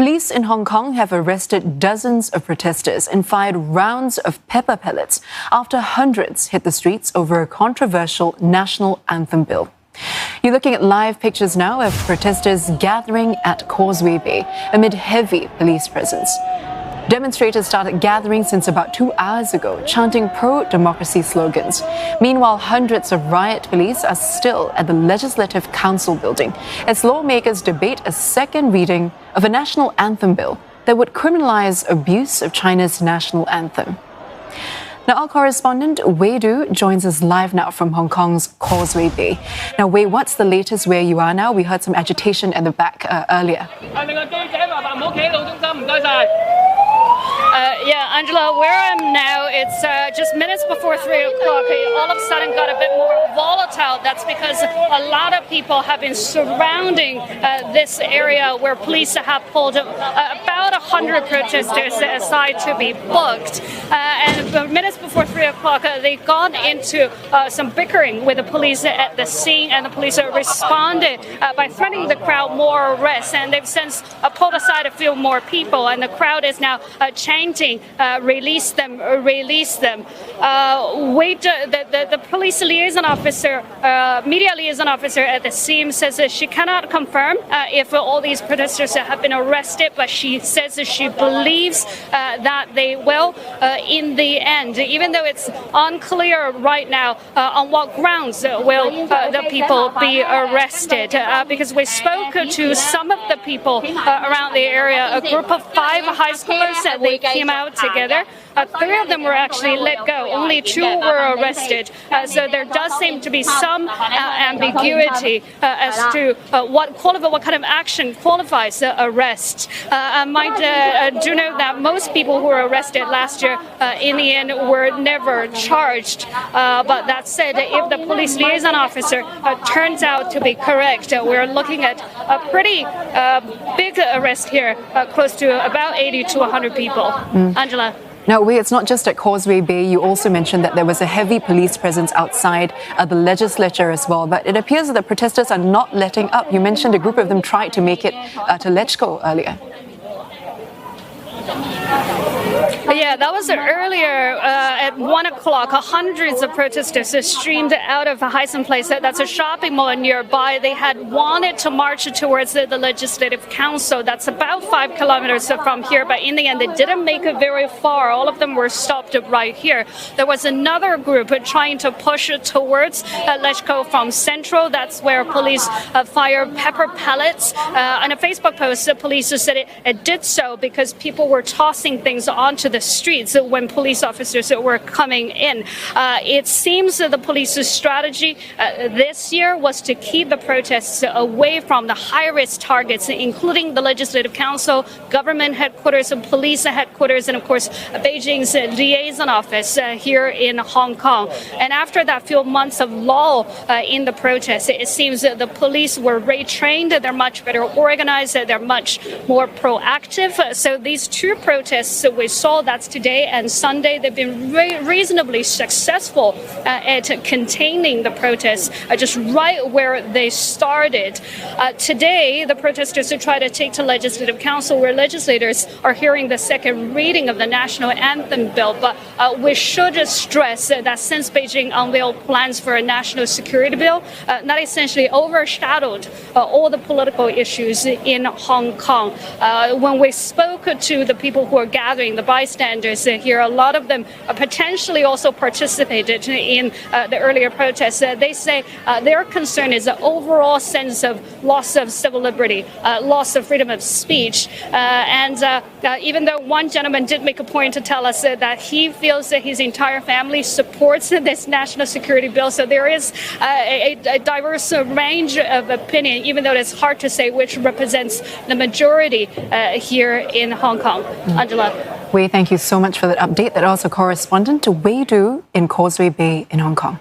Police in Hong Kong have arrested dozens of protesters and fired rounds of pepper pellets after hundreds hit the streets over a controversial national anthem bill. You're looking at live pictures now of protesters gathering at Causeway Bay amid heavy police presence. Demonstrators started gathering since about 2 hours ago, chanting pro-democracy slogans. Meanwhile, hundreds of riot police are still at the Legislative Council building as lawmakers debate a second reading of a national anthem bill that would criminalise abuse of China's national anthem. Now, our correspondent Wei Du joins us live now from Hong Kong's Causeway Bay. Now, Wei, what's the latest where you are now? We heard some agitation at the back earlier. Angela, where I'm now, it's just minutes before 3 o'clock. All of a sudden got a bit more volatile. That's because a lot of people have been surrounding this area where police have pulled about 100 protesters aside to be booked. And minutes before 3 o'clock, they got into some bickering with the police at the scene, and the police responded by threatening the crowd more arrests. And they've since pulled aside a few more people, and the crowd is now chanting, release them, release them. The police liaison officer, media liaison officer at the scene says that she cannot confirm if all these protesters have been arrested, but she says that she believes that they will in the end, even though it's unclear right now on what grounds will the people be arrested. Because we spoke to some of the people around the area, a group of 5 high schoolers, that they came out together. 3 of them were actually let go. Only 2 were arrested. So there does seem to be some ambiguity as to what kind of action qualifies arrest. I might do note that most people who were arrested last year in the end were never charged. But that said, if the police liaison officer turns out to be correct, we're looking at a pretty big arrest here, close to about 80 to 100 people. Angela. Now, Wei, it's not just at Causeway Bay. You also mentioned that there was a heavy police presence outside the legislature as well. But it appears that the protesters are not letting up. You mentioned a group of them tried to make it to LegCo earlier. Yeah, that was earlier at 1 o'clock. Hundreds of protesters streamed out of Hysan Place. That's a shopping mall nearby. They had wanted to march towards the Legislative Council. That's about 5 kilometers from here. But in the end, they didn't make it very far. All of them were stopped right here. There was another group trying to push towards LegCo from Central. That's where police fired pepper pellets. On a Facebook post, the police said it did so because people were tossing things onto the streets when police officers were coming in. It seems that the police's strategy this year was to keep the protests away from the high-risk targets, including the Legislative Council, government headquarters, police headquarters, and of course Beijing's liaison office here in Hong Kong. And after that few months of lull in the protests, it seems that the police were retrained. They're much better organized. They're much more proactive. So these 2 protests we saw, that's today and Sunday, they've been reasonably successful at containing the protests just right where they started. Today, the protesters try to take to Legislative Council, where legislators are hearing the second reading of the national anthem bill. But we should stress that since Beijing unveiled plans for a national security bill, that essentially overshadowed all the political issues in Hong Kong. When we spoke to the people who are gathering, the bystanders here, a lot of them potentially also participated in the earlier protests. They say their concern is the overall sense of loss of civil liberty, loss of freedom of speech. And even though one gentleman did make a point to tell us that he feels that his entire family supports this national security bill, so there is a diverse range of opinion, even though it's hard to say which represents the majority here in Hong Kong. Angela. Wei, thank you so much for that update. That also correspondent to Wei Du in Causeway Bay in Hong Kong.